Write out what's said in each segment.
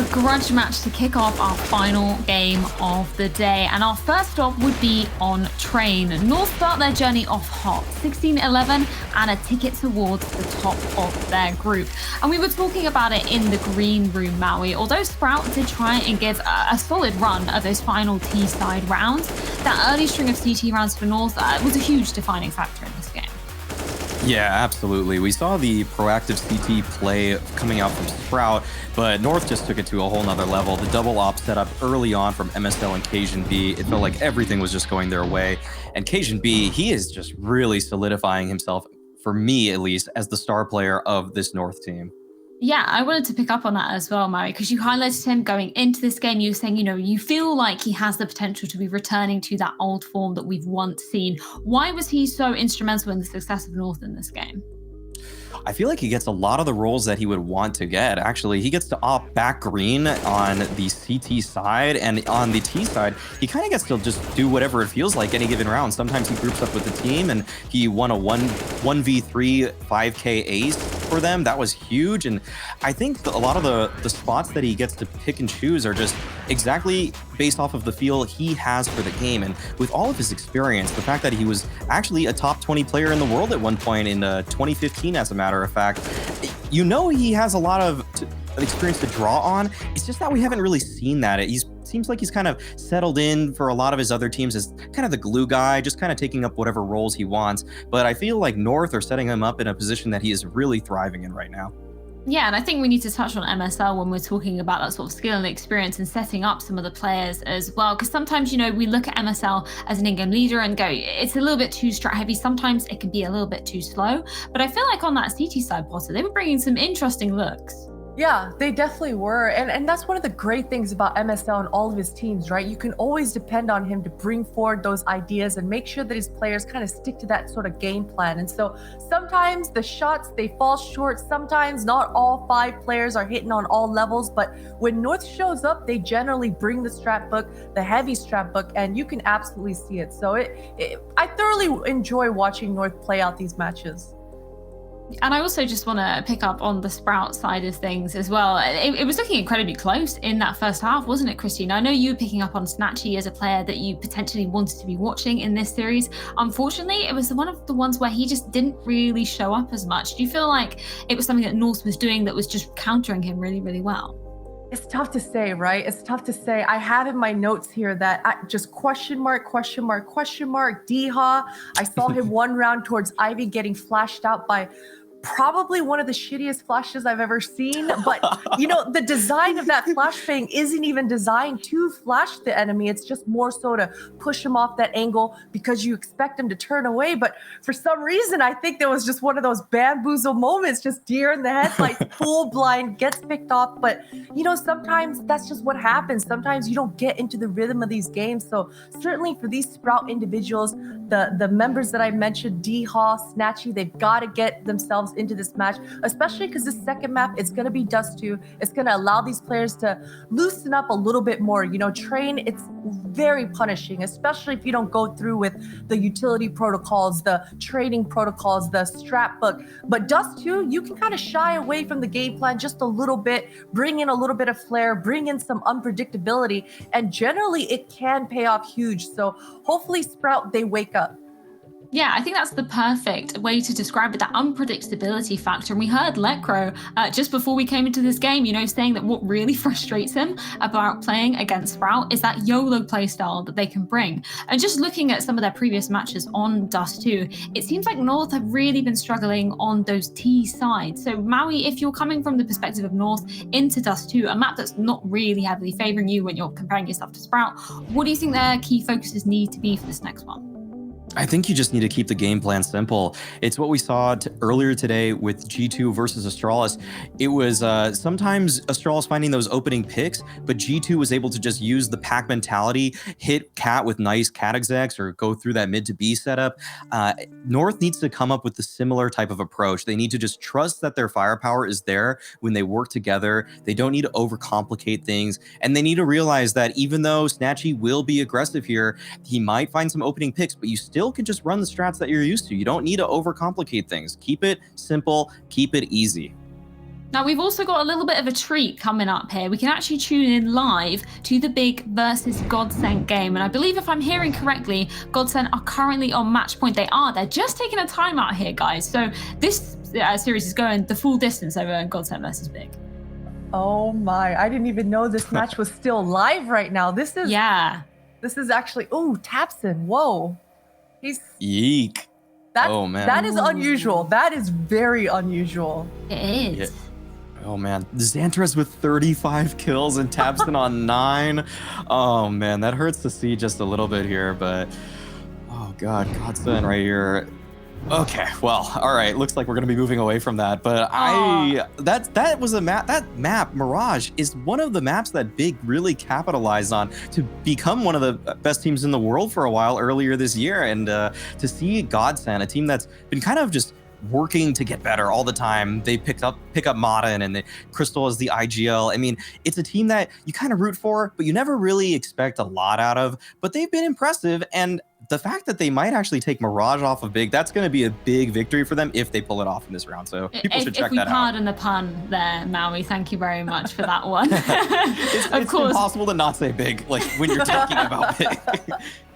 a grudge match to kick off our final game of the day. And our first stop would be on Train. North start their journey off hot, 16-11, and a ticket towards the top of their group. And we were talking about it in the green room, Maui. Although Sprout did try and give a solid run of those final T-side rounds, that early string of CT rounds for North was a huge defining factor in this game. Yeah, absolutely. We saw the proactive CT play coming out from Sprout, but North just took it to a whole nother level. The double op set up early on from MSL and Cajun B, it felt like everything was just going their way. And Cajun B, he is just really solidifying himself, for me at least, as the star player of this North team. Yeah, I wanted to pick up on that as well, Mary, because you highlighted him going into this game. You were saying, you feel like he has the potential to be returning to that old form that we've once seen. Why was he so instrumental in the success of North in this game? I feel like he gets a lot of the roles that he would want to get. Actually, he gets to opt back green on the CT side, and on the T side, he kind of gets to just do whatever it feels like any given round. Sometimes he groups up with the team, and he won a 1v3 5K ace for them. That was huge, and I think a lot of the spots that he gets to pick and choose are just exactly based off of the feel he has for the game. And with all of his experience, the fact that he was actually a top 20 player in the world at one point in 2015, as a matter of fact, he has a lot of experience to draw on. It's just that we haven't really seen that. Seems like he's kind of settled in for a lot of his other teams as kind of the glue guy, just kind of taking up whatever roles he wants. But I feel like North are setting him up in a position that he is really thriving in right now. Yeah, and I think we need to touch on MSL when we're talking about that sort of skill and experience and setting up some of the players as well. Because sometimes, we look at MSL as an in-game leader and go, it's a little bit too strat heavy. Sometimes it can be a little bit too slow. But I feel like on that CT side, Potter, they were bringing some interesting looks. Yeah, they definitely were. And that's one of the great things about MSL and all of his teams, right? You can always depend on him to bring forward those ideas and make sure that his players kind of stick to that sort of game plan. And so sometimes the shots, they fall short. Sometimes not all 5 players are hitting on all levels. But when North shows up, they generally bring the strat book, the heavy strat book, and you can absolutely see it. So I thoroughly enjoy watching North play out these matches. And I also just want to pick up on the Sprout side of things as well. It was looking incredibly close in that first half, wasn't it, Christine? I know you were picking up on Snatchy as a player that you potentially wanted to be watching in this series. Unfortunately, it was one of the ones where he just didn't really show up as much. Do you feel like it was something that North was doing that was just countering him really, really well? It's tough to say, right? It's tough to say. I have in my notes here that just question mark, D-Ha. I saw him one round towards Ivy getting flashed out by probably one of the shittiest flashes I've ever seen. But, the design of that flashbang isn't even designed to flash the enemy. It's just more so to push him off that angle because you expect him to turn away. But for some reason, I think there was just one of those bamboozle moments, just deer in the headlights, full blind, gets picked off. But, sometimes that's just what happens. Sometimes you don't get into the rhythm of these games. So certainly for these Sprout individuals, the members that I mentioned, D-Ha, Snatchy, they've got to get themselves into this match, especially because this second map, it's going to be Dust 2. It's going to allow these players to loosen up a little bit more. Train, it's very punishing, especially if you don't go through with the utility protocols, the trading protocols, the strat book. But Dust 2, you can kind of shy away from the game plan just a little bit, bring in a little bit of flair, bring in some unpredictability, and generally it can pay off huge. So hopefully Sprout, they wake up. Yeah, I think that's the perfect way to describe it, that unpredictability factor. And we heard Lecro just before we came into this game, saying that what really frustrates him about playing against Sprout is that YOLO playstyle that they can bring. And just looking at some of their previous matches on Dust 2, it seems like North have really been struggling on those T sides. So Maui, if you're coming from the perspective of North into Dust 2, a map that's not really heavily favoring you when you're comparing yourself to Sprout, what do you think their key focuses need to be for this next one? I think you just need to keep the game plan simple. It's what we saw earlier today with G2 versus Astralis. It was sometimes Astralis finding those opening picks, but G2 was able to just use the pack mentality, hit Cat with nice Cat execs or go through that mid to B setup. North needs to come up with a similar type of approach. They need to just trust that their firepower is there when they work together. They don't need to overcomplicate things. And they need to realize that even though Snatchy will be aggressive here, he might find some opening picks, but you still can just run the strats that you're used to. You don't need to overcomplicate things. Keep it simple, keep it easy. Now, we've also got a little bit of a treat coming up here. We can actually tune in live to the big versus Godsent game. And I believe if I'm hearing correctly, Godsent are currently on match point. They are. They're just taking a timeout here, guys. So this series is going the full distance over Godsent versus Big. Oh my, I didn't even know this match was still live right now. This is actually, oh, Tapson, whoa. Yeek. Oh man. That is unusual. That is very unusual. It is. Yeah. Oh man, Xantras with 35 kills and Tapson on 9. Oh man, that hurts to see just a little bit here, but oh god, Godsent right here. Okay, well, all right. Looks like we're gonna be moving away from that, but that was a map. That map, Mirage, is one of the maps that Big really capitalized on to become one of the best teams in the world for a while earlier this year, and to see Godsent, a team that's been kind of just working to get better all the time. They pick up Modern and Crystal as the IGL. I mean, it's a team that you kind of root for, but you never really expect a lot out of. But they've been impressive, and the fact that they might actually take Mirage off of Big, that's going to be a big victory for them if they pull it off in this round. So people should check that out. If we pardon the pun there, Maui, thank you very much for that one. It's impossible to not say Big, like when you're talking about Big.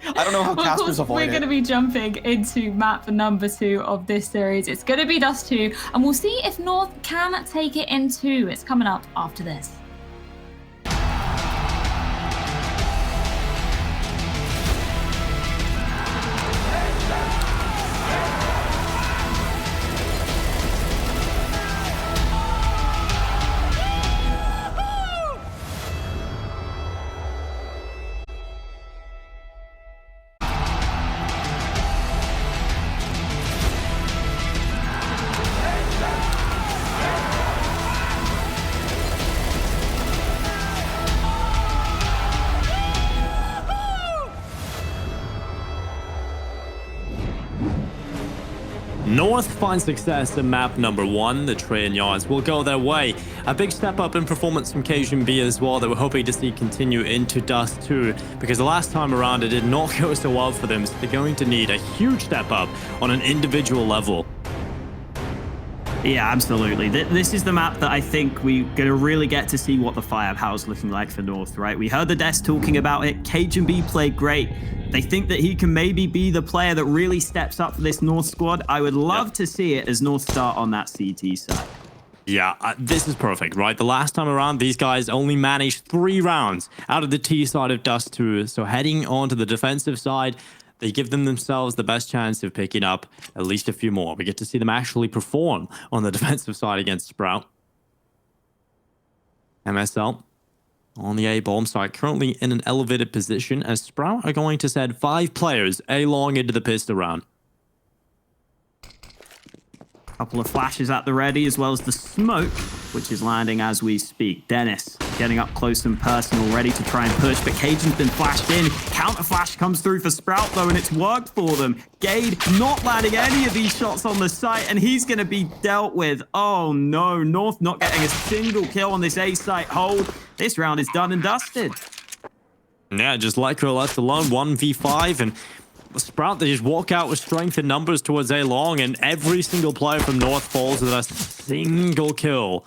I don't know how Casper's avoid it. We're going to be jumping into map number 2 of this series. It's going to be Dust 2, and we'll see if North can take it in 2. It's coming up after this. North finds success in map number 1. The train yards will go their way. A big step up in performance from Cajun B as well that we're hoping to see continue into Dust 2, because the last time around it did not go so well for them, so they're going to need a huge step up on an individual level. Yeah, absolutely. This is the map that I think we're going to really get to see what the firepower's looking like for North, right? We heard the Des talking about it. Cajun B played great. They think that he can maybe be the player that really steps up for this North squad. I would love to see it as North start on that CT side. Yeah, this is perfect, right? The last time around, these guys only managed 3 rounds out of the T side of Dust 2. So heading on to the defensive side, they give themselves the best chance of picking up at least a few more. We get to see them actually perform on the defensive side against Sprout. MSL on the A bomb side, currently in an elevated position, as Sprout are going to send 5 players A long into the pistol round. Couple of flashes at the ready, as well as the smoke, which is landing as we speak. Dennis getting up close and personal, ready to try and push, but Cajun's been flashed in. Counter flash comes through for Sprout, though, and it's worked for them. Gade not landing any of these shots on the site, and he's going to be dealt with. Oh, no. North not getting a single kill on this A site hold. This round is done and dusted. Yeah, just Lycra left alone, 1v5, and Sprout, they just walk out with strength in numbers towards A long, and every single player from North falls with a single kill.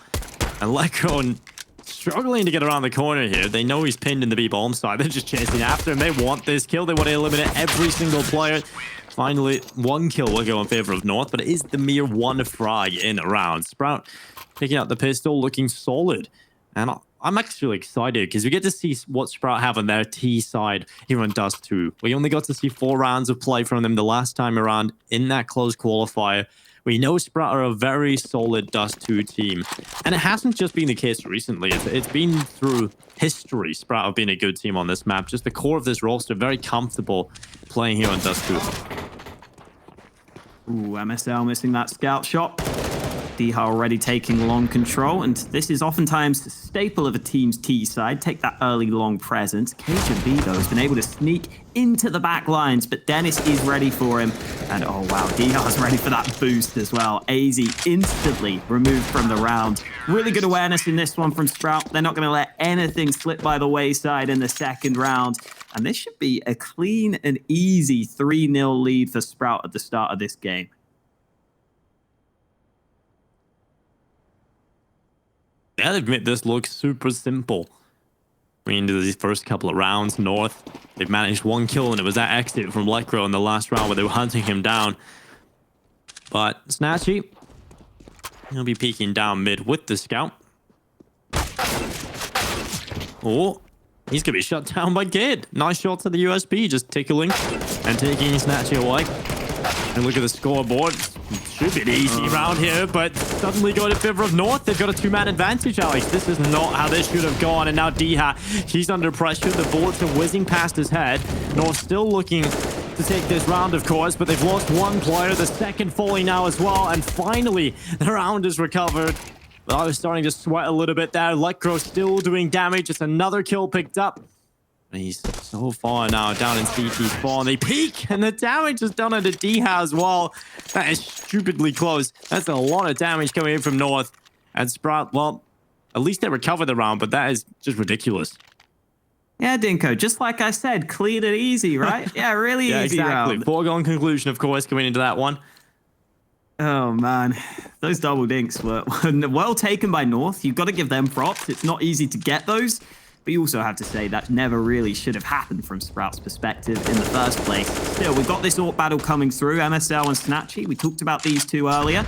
And Lycra struggling to get around the corner here. They know he's pinned in the B bomb side. They're just chasing after him. They want this kill. They want to eliminate every single player. Finally, 1 kill will go in favor of North, but it is the mere 1 frag in a round. Sprout picking up the pistol, looking solid. And I'm actually excited because we get to see what Sprout have on their T side here on Dust 2. We only got to see 4 rounds of play from them the last time around in that close qualifier. We know Sprout are a very solid Dust 2 team. And it hasn't just been the case recently. It's been through history. Sprout have been a good team on this map. Just the core of this roster, very comfortable playing here on Dust 2. Ooh, MSL missing that scout shot. Diha already taking long control, and this is oftentimes a staple of a team's T side. Take that early long presence. Cajun B, though, has been able to sneak into the back lines, but Dennis is ready for him. And oh wow, Diha's ready for that boost as well. AZ instantly removed from the round. Really good awareness in this one from Sprout. They're not going to let anything slip by the wayside in the second round. And this should be a clean and easy 3-0 lead for Sprout at the start of this game. I'll admit this looks super simple. Into these first couple of rounds, North, they've managed 1 kill, and it was that exit from Lekro in the last round where they were hunting him down. But Snatchy, he'll be peeking down mid with the scout. Oh, he's going to be shut down by Gid. Nice shot to the USB, just tickling and taking Snatchy away. And look at the scoreboard. Should be an easy round here, but suddenly going in favor of North. They've got a 2-man advantage, Alex. This is not how this should have gone. And now DreamHack, he's under pressure. The bullets are whizzing past his head. North still looking to take this round, of course, but they've lost 1 player. The second falling now as well. And finally, the round is recovered. But I was starting to sweat a little bit there. Lekro still doing damage. It's another kill picked up. And he's so far now down in CT spawn. They peek, and the damage is done into DreamHack as well. That is stupidly close. That's a lot of damage coming in from North. And Sprout, well, at least they recovered the round, but that is just ridiculous. Yeah, Dinko, just like I said, clean and easy, right? Yeah, really Yeah, easy exactly. round. Foregone conclusion, of course, coming into that one. Oh, man. Those double dinks were well taken by North. You've got to give them props. It's not easy to get those. But you also have to say that never really should have happened from Sprout's perspective in the first place. Still, we've got this AWP battle coming through. MSL and Snatchy. We talked about these two earlier.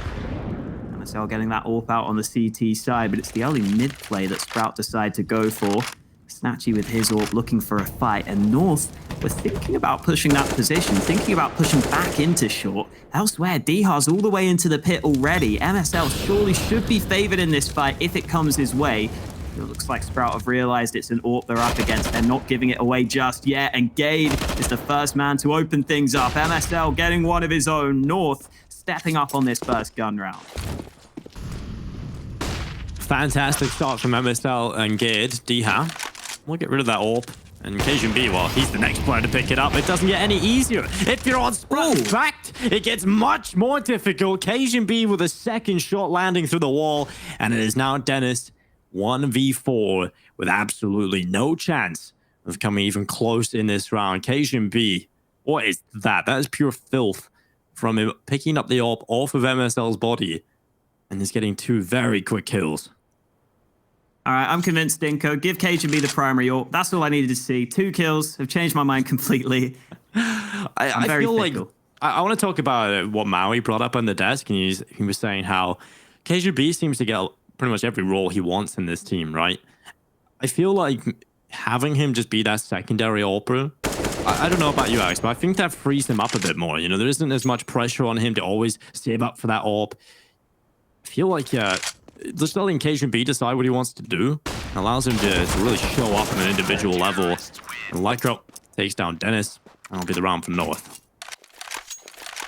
MSL getting that AWP out on the CT side, but it's the early mid play that Sprout decided to go for. Snatchy with his AWP looking for a fight. And North were thinking about pushing that position, thinking about pushing back into short. Elsewhere, Diha's all the way into the pit already. MSL surely should be favored in this fight if it comes his way. It looks like Sprout have realized it's an AWP they're up against. They're not giving it away just yet. And Gade is the first man to open things up. MSL getting one of his own. North stepping up on this first gun round. Fantastic start from MSL and Gade. DreamHack, we'll get rid of that AWP. And Cajun B, well, he's the next player to pick it up. It doesn't get any easier. If you're on Sprout, in fact, it gets much more difficult. Cajun B with a second shot landing through the wall. And it is now Dennis 1v4 with absolutely no chance of coming even close in this round. Cajun B, what is that? That is pure filth from him picking up the AWP off of MSL's body and is getting 2 very quick kills. All right, I'm convinced, Dinko. Give Cajun B the primary AWP. That's all I needed to see. 2 kills have changed my mind completely. I feel like I want to talk about what Maui brought up on the desk, and he was saying how Cajun B seems to get pretty much every role he wants in this team, right? I feel like having him just be that secondary AWPer, I don't know about you, Alex, but I think that frees him up a bit more. You know, there isn't as much pressure on him to always save up for that AWP. I feel like just letting Cajun B decide what he wants to do allows him to really show up on an individual level. And Lekro takes down Dennis. That'll be the round for North.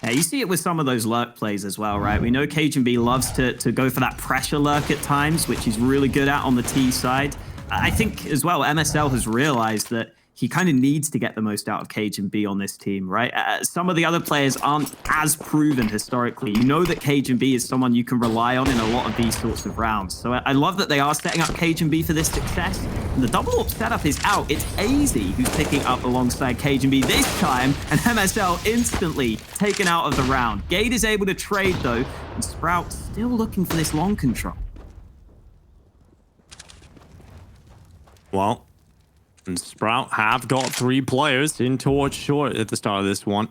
Yeah, you see it with some of those lurk plays as well, right? We know Cajun B loves to go for that pressure lurk at times, which he's really good at on the T side. I think as well, MSL has realized that he kind of needs to get the most out of Cajun B on this team, right? Some of the other players aren't as proven historically. You know that Cajun B is someone you can rely on in a lot of these sorts of rounds. So I love that they are setting up Cajun B for this success. And the double AWP setup is out. It's AZ who's picking up alongside Cajun B this time, and MSL instantly taken out of the round. Gade is able to trade though, and Sprout still looking for this long control. Well, and Sprout have got 3 players in towards short at the start of this one.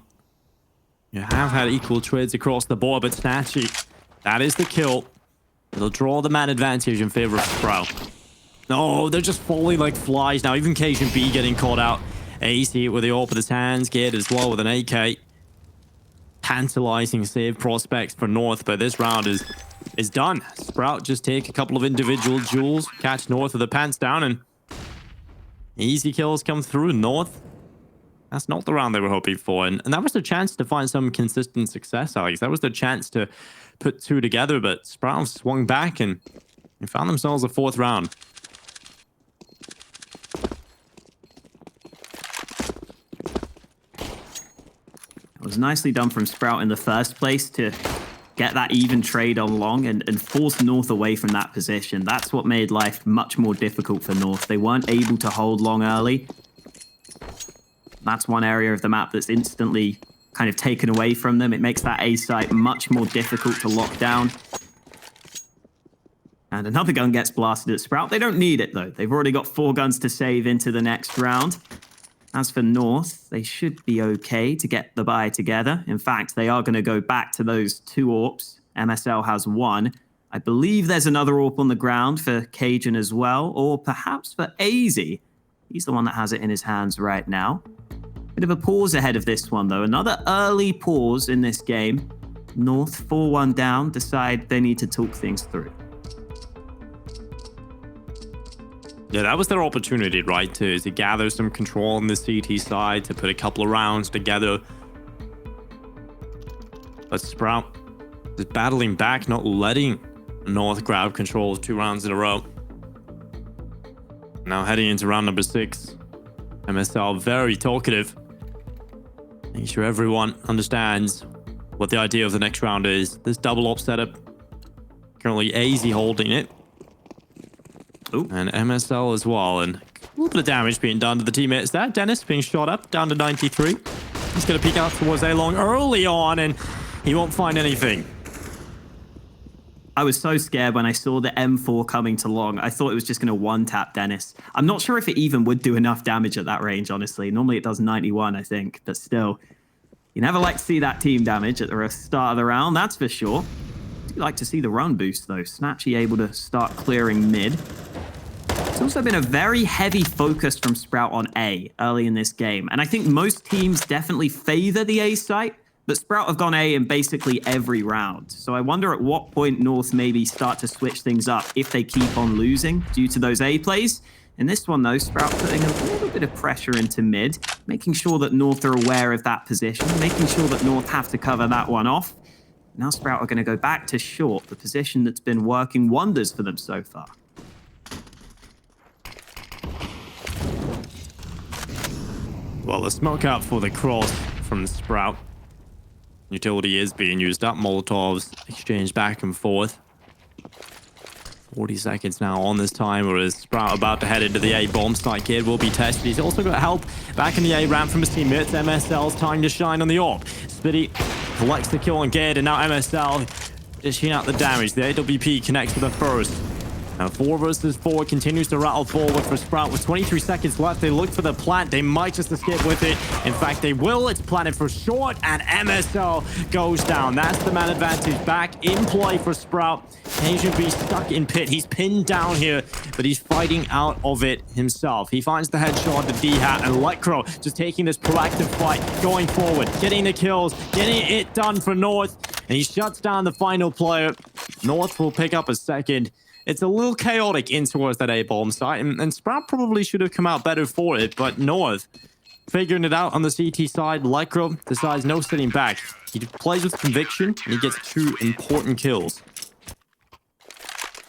You have had equal trades across the board, but Snatchy, that is the kill. It'll draw the man advantage in favor of Sprout. No, they're just falling like flies now. Even Cajun B getting caught out. AC with the AWP with his hands. Gade as well with an AK. Tantalizing save prospects for North, but this round is done. Sprout just take a couple of individual duels, catch North with the pants down, and easy kills come through. North, that's not the round they were hoping for. And that was their chance to find some consistent success, Alex. That was their chance to put 2 together, but Sprout swung back and they found themselves a 4th round. It was nicely done from Sprout in the first place to get that even trade on long and force North away from that position. That's what made life much more difficult for North. They weren't able to hold long early. That's one area of the map that's instantly kind of taken away from them. It makes that A site much more difficult to lock down. And another gun gets blasted at Sprout. They don't need it, though. They've already got 4 guns to save into the next round. As for North, they should be okay to get the buy together. In fact, they are going to go back to those 2 AWPs. MSL has 1. I believe there's another AWP on the ground for Cajun as well, or perhaps for AZ. He's the one that has it in his hands right now. Bit of a pause ahead of this one, though. Another early pause in this game. North 4-1 down, decide they need to talk things through. Yeah, that was their opportunity, right? To gather some control on the CT side, to put a couple of rounds together. But Sprout is battling back, not letting North grab control of 2 rounds in a row. Now heading into round number 6. MSL very talkative. Making sure everyone understands what the idea of the next round is. This double op setup. Currently AZ holding it. Ooh. And MSL as well. And a little bit of damage being done to the teammates there. Dennis being shot up down to 93. He's going to peek out towards A-Long early on, and he won't find anything. I was so scared when I saw the M4 coming to long. I thought it was just going to one-tap Dennis. I'm not sure if it even would do enough damage at that range, honestly. Normally it does 91, I think. But still, you never like to see that team damage at the start of the round, that's for sure. I do like to see the run boost, though. Snatchy able to start clearing mid. It's also been a very heavy focus from Sprout on A early in this game. And I think most teams definitely favor the A site. But Sprout have gone A in basically every round. So I wonder at what point North maybe start to switch things up if they keep on losing due to those A plays. In this one, though, Sprout putting a little bit of pressure into mid, making sure that North are aware of that position, making sure that North have to cover that one off. Now Sprout are going to go back to short, the position that's been working wonders for them so far. Well, the smoke out for the cross from Sprout. Utility is being used up. Molotovs exchanged back and forth. 40 seconds now on this timer as Sprout about to head into the A bomb site. Kid will be tested. He's also got help back in the A ramp from his teammates. MSL's time to shine on the AWP. Spitty collects the kill on Gid, and now MSL dishing out the damage. The AWP connects with the first. Now 4 versus 4 continues to rattle forward for Sprout with 23 seconds left. They look for the plant. They might just escape with it. In fact, they will. It's planted for short, and MSL goes down. That's the man advantage back in play for Sprout. Asian B stuck in pit. He's pinned down here, but he's fighting out of it himself. He finds the headshot to D-Hat, and Electro just taking this proactive fight, going forward, getting the kills, getting it done for North, and he shuts down the final player. North will pick up a second. It's a little chaotic in towards that A-bomb site, and Sprout probably should have come out better for it, but North figuring it out on the CT side. Electro decides no sitting back. He plays with conviction, and he gets 2 important kills.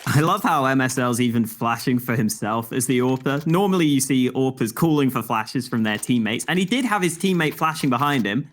I love how MSL's even flashing for himself as the AWPer. Normally you see AWPers calling for flashes from their teammates, and he did have his teammate flashing behind him.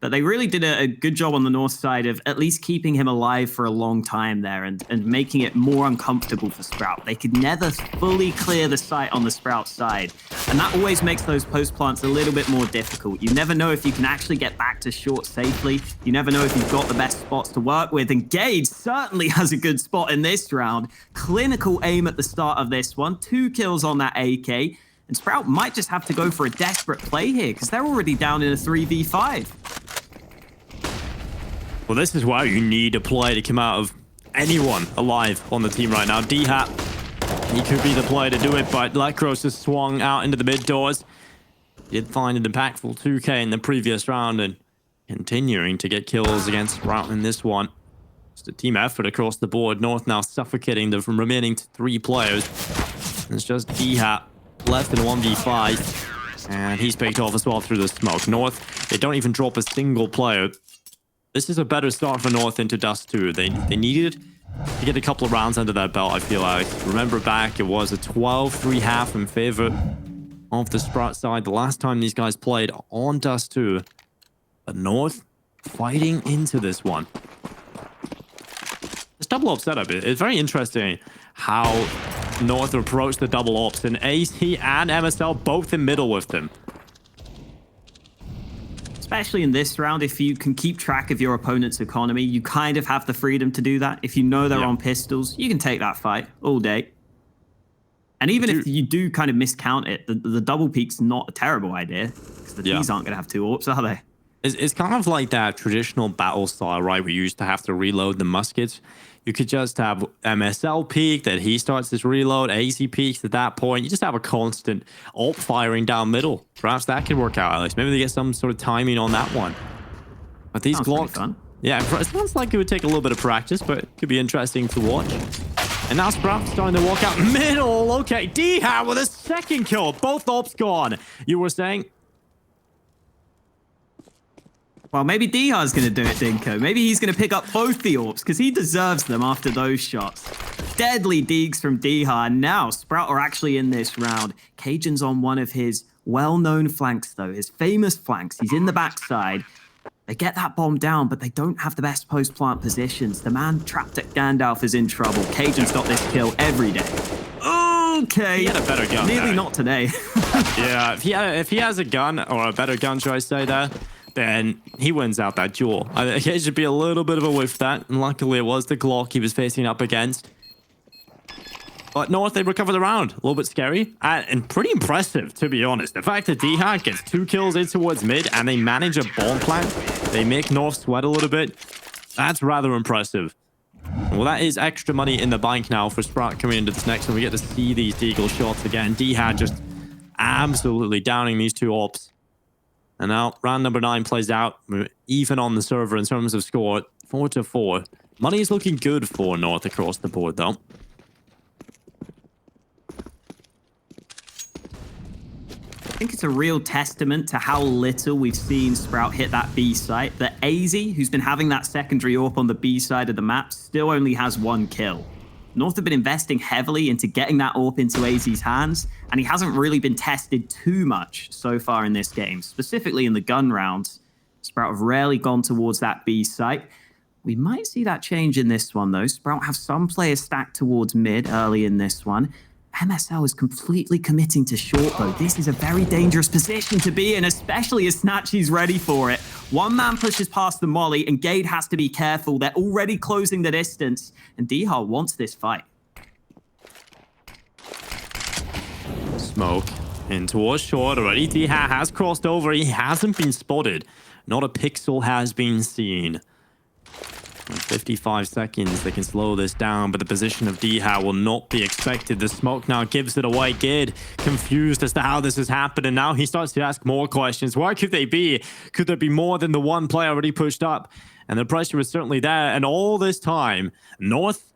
But they really did a good job on the North side of at least keeping him alive for a long time there and making it more uncomfortable for Sprout. They could never fully clear the site on the Sprout side. And that always makes those post plants a little bit more difficult. You never know if you can actually get back to short safely. You never know if you've got the best spots to work with. And Gage certainly has a good spot in this round. Clinical aim at the start of this one. 2 kills on that AK. And Sprout might just have to go for a desperate play here because they're already down in a 3v5. Well, this is why you need a play to come out of anyone alive on the team right now. D-Hat, he could be the player to do it, but Lekros has swung out into the mid doors. He did find an impactful 2K in the previous round and continuing to get kills against Sprout in this one. Just a team effort across the board. North now suffocating the remaining 3 players. It's just D-Hat left in 1v5, and he's picked off as well through the smoke. North, they don't even drop a single player. This is a better start for North into Dust 2. They needed to get a couple of rounds under their belt, I feel like. Remember back, it was a 12-3 half in favor of the Sprout side the last time these guys played on Dust 2. But North fighting into this one. This double op setup is very interesting how North approached the double ops, and AC and MSL both in middle with them. It's especially in this round, if you can keep track of your opponent's economy, you kind of have the freedom to do that. If you know they're on pistols, you can take that fight all day. And even if you do kind of miscount it, the double peek's not a terrible idea, because the T's aren't going to have 2 AWPs, are they? It's kind of like that traditional battle style, right? We used to have to reload the muskets. You could just have MSL peak, that he starts his reload, AZ peaks at that point. You just have a constant ult firing down middle. Perhaps that could work out, Alex. Maybe they get some sort of timing on that one. But these Glocks, fun. Yeah, it sounds like it would take a little bit of practice, but it could be interesting to watch. And now Sprout starting to walk out middle. Okay, DreamHack with a second kill. Both AWPs gone. You were saying? Well, maybe Diha's going to do it, Dinko. Maybe he's going to pick up both the AWPs, because he deserves them after those shots. Deadly deeks from Diha. And now Sprout are actually in this round. Cajun's on one of his well-known flanks, though. His famous flanks. He's in the backside. They get that bomb down, but they don't have the best post-plant positions. The man trapped at Gandalf is in trouble. Cajun's got this kill every day. Okay. He had a better gun. Nearly not today. Yeah, if he has a gun, or a better gun, should I say there, then he wins out that duel. I think it should be a little bit of a whiff that, and luckily it was the Glock he was facing up against. But North, they recover the round. A little bit scary and pretty impressive, to be honest. The fact that DreamHack gets 2 kills in towards mid and they manage a bomb plant, they make North sweat a little bit. That's rather impressive. Well, that is extra money in the bank now for Sprout coming into this next one. We get to see these Deagle shots again. DreamHack just absolutely downing these 2 AWPs. And now round number 9 plays out. We're even on the server in terms of score, 4-4. Money is looking good for North across the board, though. I think it's a real testament to how little we've seen Sprout hit that B site, that AZ, who's been having that secondary AWP on the B side of the map, still only has 1 kill. North have been investing heavily into getting that AWP into AZ's hands, and he hasn't really been tested too much so far in this game, specifically in the gun rounds. Sprout have rarely gone towards that B site. We might see that change in this one, though. Sprout have some players stacked towards mid early in this one. MSL is completely committing to short, though. This is a very dangerous position to be in, especially as Snatchy's ready for it. One man pushes past the molly, and Gade has to be careful. They're already closing the distance, and Diha wants this fight. Smoke in towards short already. DreamHack has crossed over. He hasn't been spotted. Not a pixel has been seen. In 55 seconds, they can slow this down, but the position of DreamHack will not be expected. The smoke now gives it away. Gid confused as to how this has happened, and now he starts to ask more questions. Where could they be? Could there be more than the one player already pushed up? And the pressure is certainly there, and all this time, North,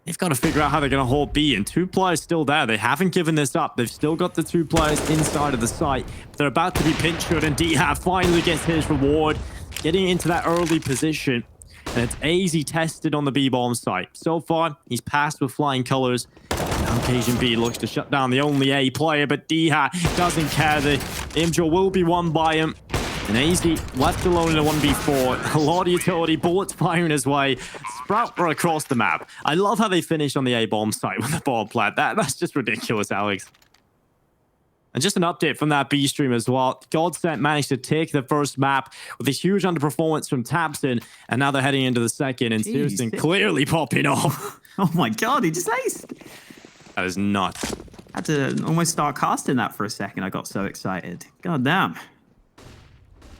they've got to figure out how they're going to hold B, and 2 players still there. They haven't given this up. They've still got the 2 players inside of the site. They're about to be pinch-shoot, and DreamHack finally gets his reward, getting into that early position. And it's AZ tested on the B-bomb site. So far, he's passed with flying colors. Now Cajun B looks to shut down the only A player, but DreamHack doesn't care. The Imjo will be won by him. And AZ left alone in a 1v4. A lot of utility, bullets firing his way. Sprout are across the map. I love how they finish on the A-bomb site with the bomb plant. That's just ridiculous, Alex. And just an update from that B stream as well. Godsent managed to take the first map with a huge underperformance from Tapson, and now they're heading into the second, and Searson clearly popping off. Oh my god, he just aced. That is nuts. I had to almost start casting that for a second. I got so excited. God damn.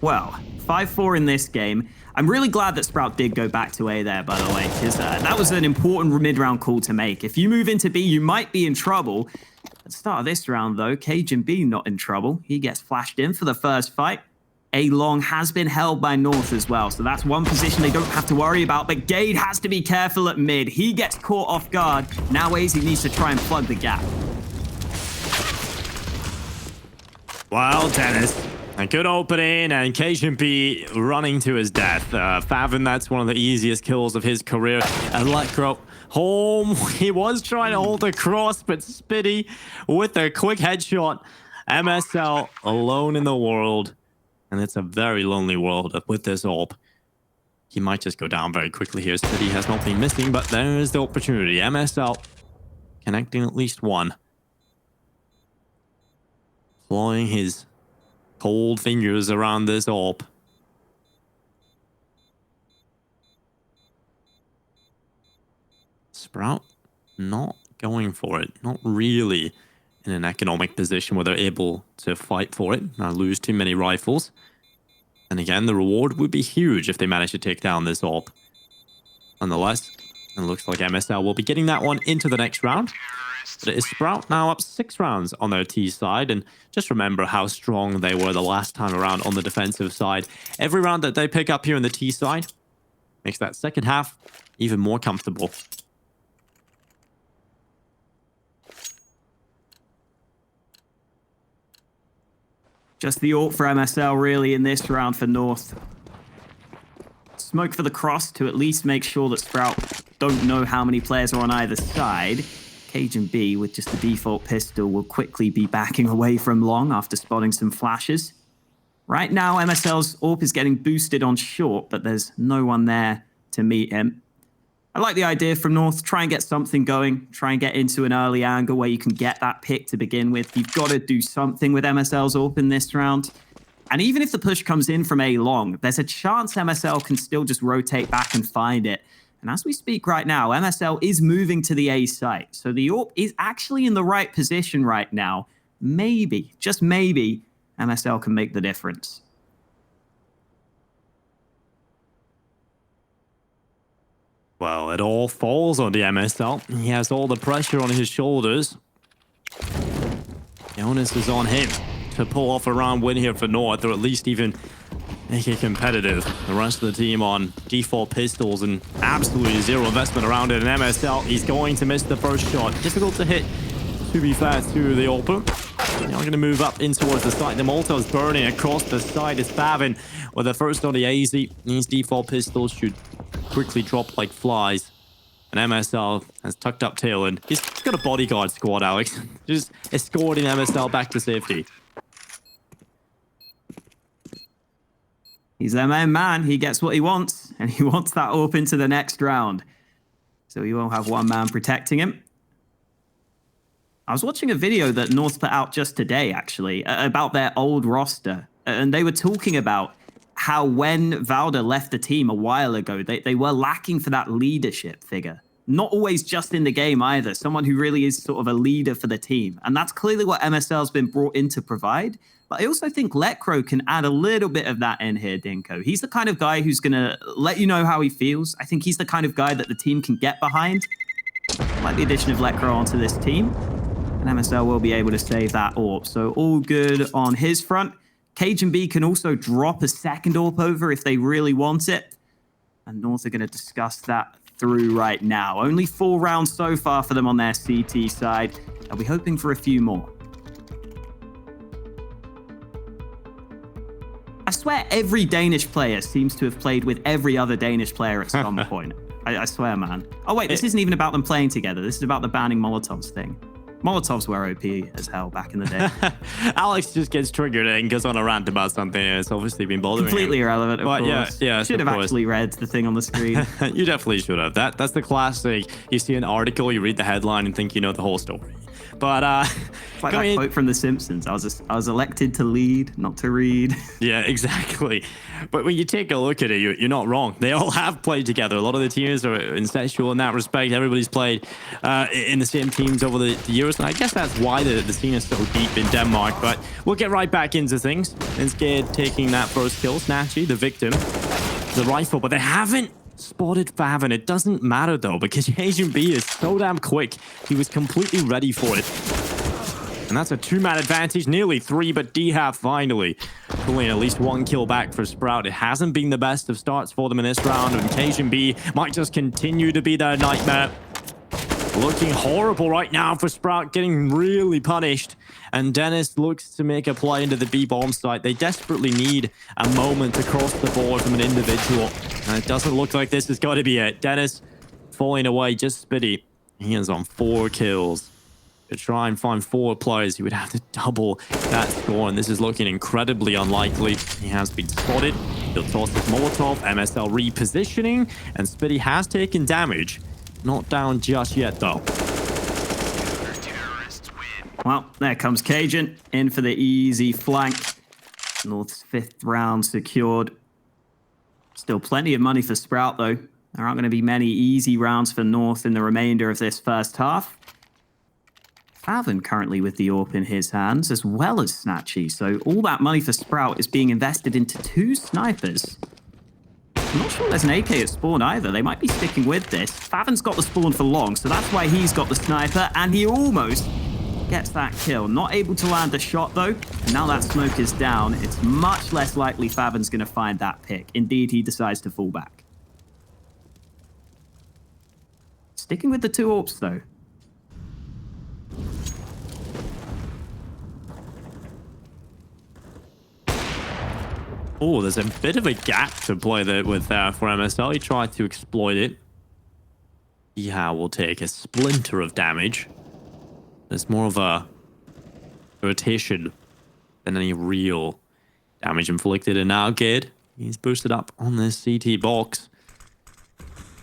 Well, 5-4 in this game. I'm really glad that Sprout did go back to A there, by the way, because that was an important mid-round call to make. If you move into B, you might be in trouble. At the start of this round, though, Cajun B not in trouble. He gets flashed in for the first fight. A long has been held by North as well, so that's one position they don't have to worry about. But Gade has to be careful at mid. He gets caught off guard. Now AZ needs to try and plug the gap. Wow, Dennis. A good opening, and Cajun B running to his death. Favin, that's one of the easiest kills of his career. And Electro home. He was trying to hold the cross, but Spitty with a quick headshot. MSL alone in the world. And it's a very lonely world with this AWP. He might just go down very quickly here. Spitty has not been missing, but there is the opportunity. MSL connecting at least one. Clawing his cold fingers around this AWP. Sprout not going for it. Not really in an economic position where they're able to fight for it. Not lose too many rifles. And again, the reward would be huge if they manage to take down this AWP. Nonetheless, it looks like MSL will be getting that one into the next round. But it is Sprout now up 6 rounds on their T side. And just remember how strong they were the last time around on the defensive side. Every round that they pick up here on the T side makes that second half even more comfortable. Just the ult for MSL really in this round for North. Smoke for the cross to at least make sure that Sprout don't know how many players are on either side. Cajun B with just the default pistol will quickly be backing away from long after spotting some flashes. Right now MSL's AWP is getting boosted on short, but there's no one there to meet him. I like the idea from North, try and get something going, try and get into an early angle where you can get that pick to begin with. You've got to do something with MSL's AWP in this round. And even if the push comes in from A long, there's a chance MSL can still just rotate back and find it. And as we speak right now, MSL is moving to the A site. So the AWP is actually in the right position right now. Maybe, just maybe, MSL can make the difference. Well, it all falls on the MSL. He has all the pressure on his shoulders. The onus is on him to pull off a round win here for North, or at least even make it competitive. The rest of the team on default pistols and absolutely zero investment around it. And MSL, he's going to miss the first shot. Difficult to hit, to be fair, to the open. Now going to move up in towards the site. The Molotov's burning across the side. It's Favin with the first on the AZ. These default pistols should quickly drop like flies. And MSL has tucked up tail, and he's got a bodyguard squad, Alex. Just escorting MSL back to safety. He's their main man. He gets what he wants, and he wants that up into the next round. So he won't have one man protecting him. I was watching a video that North put out just today, actually, about their old roster. And they were talking about how when Valda left the team a while ago, they were lacking for that leadership figure. Not always just in the game either. Someone who really is sort of a leader for the team. And that's clearly what MSL's been brought in to provide. But I also think Lecro can add a little bit of that in here, Dinko. He's the kind of guy who's going to let you know how he feels. I think he's the kind of guy that the team can get behind. I like the addition of Lecro onto this team. And MSL will be able to save that AWP. So all good on his front. Cajun B can also drop a second AWP over if they really want it. And North are going to discuss that through right now. Only 4 rounds so far for them on their CT side. I'll be hoping for a few more. I swear every Danish player seems to have played with every other Danish player at some point. I swear, man. Oh, wait, this isn't even about them playing together. This is about the banning Molotovs thing. Molotovs were OP as hell back in the day. Alex just gets triggered and goes on a rant about something, and it's obviously been bothering Completely him. irrelevant, of course. Yeah, should have actually read the thing on the screen. You definitely should have. That's the classic. You see an article, you read the headline, and think you know the whole story. But it's like that quote from The Simpsons. I was elected to lead, not to read. Yeah, exactly. But when you take a look at it, you're not wrong. They all have played together. A lot of the teams are incestual in that respect. Everybody's played in the same teams over the years, and I guess that's why the scene is so deep in Denmark. But we'll get right back into things. Instead, taking that first kill, Snatchy, the victim, the rifle, but they haven't spotted Favin. It doesn't matter though, because Asian B is so damn quick. He was completely ready for it. And that's a 2-man advantage, nearly 3, but DreamHack finally pulling at least 1 kill back for Sprout. It hasn't been the best of starts for them in this round, and Cajun B might just continue to be their nightmare. Looking horrible right now for Sprout, getting really punished. And Dennis looks to make a play into the B bomb site. They desperately need a moment across the board from an individual. And it doesn't look like this is going to be it. Dennis falling away, just Spitty. He is on 4 kills. To try and find 4 players, he would have to double that score. And this is looking incredibly unlikely. He has been spotted. He'll toss his Molotov. MSL repositioning. And Spitty has taken damage. Not down just yet, though. Well, there comes Cajun in for the easy flank. North's 5th round secured. Still plenty of money for Sprout, though. There aren't going to be many easy rounds for North in the remainder of this first half. Faven currently with the AWP in his hands, as well as Snatchy. So all that money for Sprout is being invested into 2 snipers. I'm not sure there's an AK at spawn either. They might be sticking with this. Faven's got the spawn for long, so that's why he's got the sniper, and he almost gets that kill. Not able to land a shot, though. And now that smoke is down, it's much less likely Faven's going to find that pick. Indeed, he decides to fall back. Sticking with the 2 AWPs, though. Oh, there's a bit of a gap to play there with for MSL. He tried to exploit it. Yeah, will take a splinter of damage. There's more of a rotation than any real damage inflicted. And now Gid, he's boosted up on this CT box.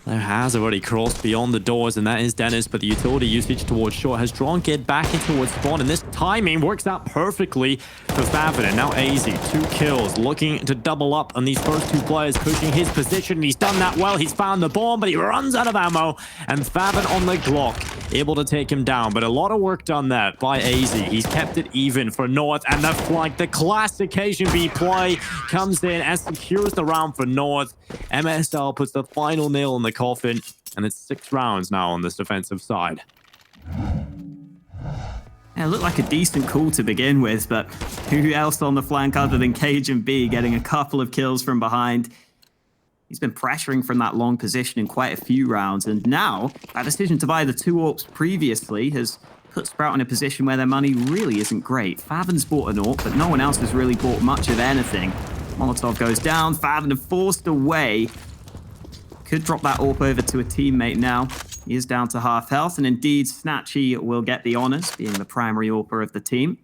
There has already crossed beyond the doors, and that is Dennis, but the utility usage towards short has drawn Gid back in towards spawn, and this timing works out perfectly for Faven. And now AZ, 2 kills, looking to double up on these first 2 players, pushing his position. He's done that well. He's found the bomb, but he runs out of ammo, and Faven on the Glock, able to take him down. But a lot of work done there by AZ. He's kept it even for North, and the flank, the classic Asian B play, comes in and secures the round for North. MSL puts the final nail in the coffin, and it's 6 rounds now on this defensive side. Yeah, it looked like a decent call to begin with, but who else on the flank other than Cage and B getting a couple of kills from behind? He's been pressuring from that long position in quite a few rounds, and now that decision to buy the 2 AWPs previously has put Sprout in a position where their money really isn't great. Faven's bought an AWP, but no one else has really bought much of anything. Molotov goes down, Faven forced away. Could drop that AWP over to a teammate now. He is down to half health, and indeed, Snatchy will get the honors, being the primary AWPer of the team.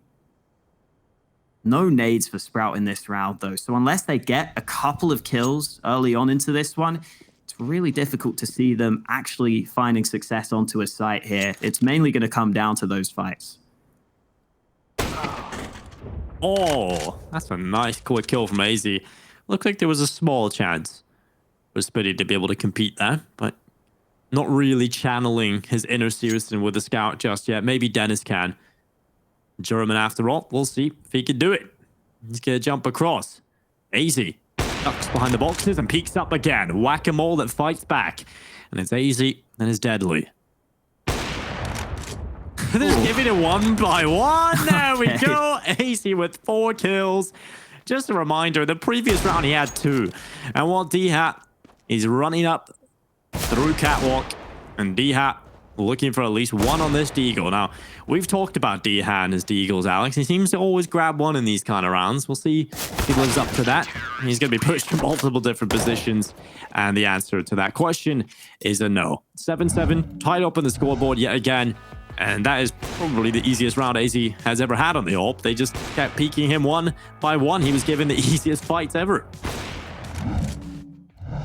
No nades for Sprout in this round, though, so unless they get a couple of kills early on into this one, it's really difficult to see them actually finding success onto a site here. It's mainly going to come down to those fights. Oh, that's a nice quick kill from AZ. Looked like there was a small chance for Spitty to be able to compete there, but not really channeling his inner Searson with the scout just yet. Maybe Dennis can. German after all. We'll see if he can do it. He's going to jump across. AZ ducks behind the boxes and peeks up again. Whack-a-mole that fights back. And it's AZ and it's deadly. Just giving it 1 by 1. There we go. AZ with 4 kills. Just a reminder, the previous round he had 2. And while DreamHack is running up through Catwalk, and DreamHack looking for at least 1 on this Deagle. Now, we've talked about DreamHack and his Deagles, Alex. He seems to always grab 1 in these kind of rounds. We'll see if he lives up to that. He's going to be pushed to multiple different positions, and the answer to that question is a no. 7-7, tied up on the scoreboard yet again. And that is probably the easiest round AZ has ever had on the AWP. They just kept peeking him 1 by 1. He was given the easiest fights ever.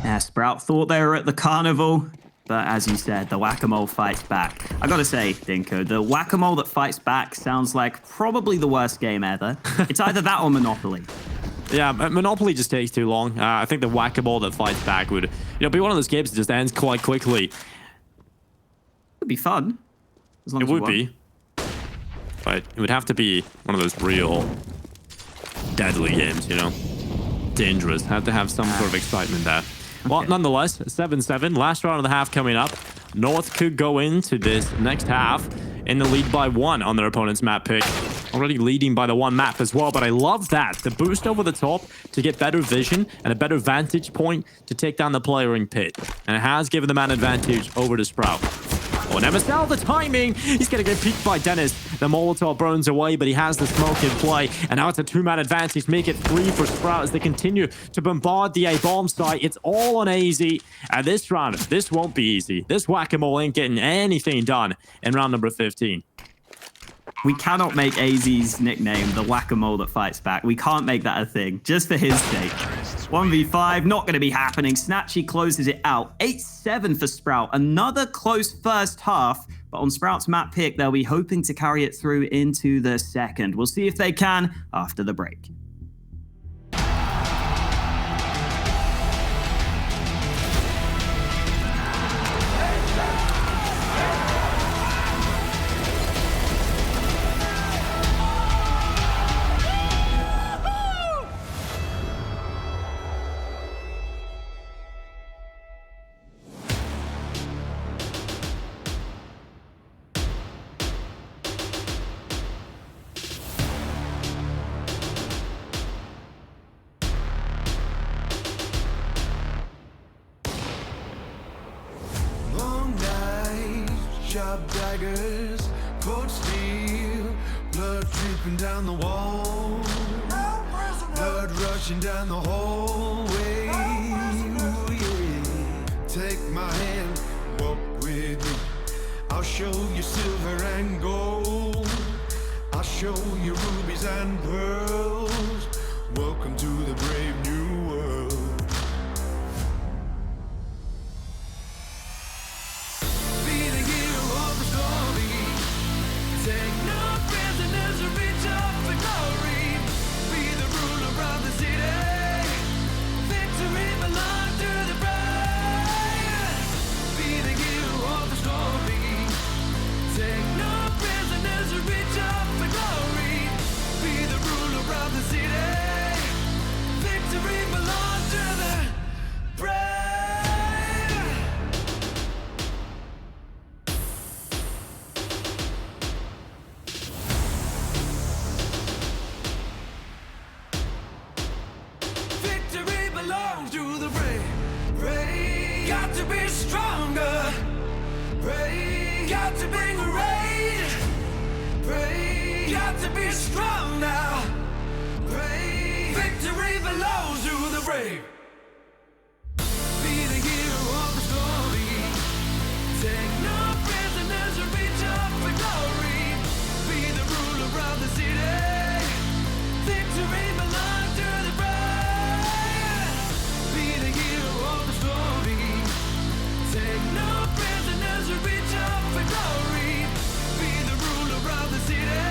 Yeah, Sprout thought they were at the carnival, but as you said, the whack-a-mole fights back. I gotta say, Dinko, the whack-a-mole that fights back sounds like probably the worst game ever. It's either that or Monopoly. Yeah, Monopoly just takes too long. I think the whack-a-mole that fights back would, be one of those games that just ends quite quickly. It would be fun. It would be, but it would have to be one of those real deadly games, dangerous. Have to have some sort of excitement there. Well, nonetheless, 7-7, last round of the half coming up. North could go into this next half in the lead by 1 on their opponent's map pick. Already leading by the 1 map as well, but I love that. The boost over the top to get better vision and a better vantage point to take down the player in pit. And it has given the man advantage over to Sprout. Oh, and MSL, the timing! He's going to get peeked by Dennis. The Molotov burns away, but he has the smoke in play. And now it's a 2-man advantage. Make it 3 for Sprout as they continue to bombard the A-bomb site. It's all on AZ. And this round, this won't be easy. This whack-a-mole ain't getting anything done in round number 15. We cannot make AZ's nickname the whack-a-mole that fights back. We can't make that a thing, just for his sake. 1v5, not going to be happening. Snatchy closes it out. 8-7 for Sprout. Another close first half, but on Sprout's map pick, they'll be hoping to carry it through into the second. We'll see if they can after the break. sharp daggers, cold steel, blood dripping down the wall, blood rushing down the hallway. Ooh, yeah. Take my hand, walk with me. I'll show you silver and gold. I'll show you rubies and pearls. Welcome to the brave new world. Be the hero of the story. Take no prisoners or reach up for glory. Be the ruler of the city. Victory belongs to the brave. Be the hero of the story. Take no prisoners or reach up for glory. Be the ruler of the city. Victory belongs to the brave. Victory belongs to the brave. Brave. Got to be stronger. Brave. Got to bring a raid. Brave. Got to be strong now. Brave. Victory belongs to the brave. Be the hero of the story. Take no prisoners or reach up for glory. Be the ruler of the city. Victory belongs to the brave. Be the hero of the story. Take no prisoners or reach up for glory. Be the ruler of the city.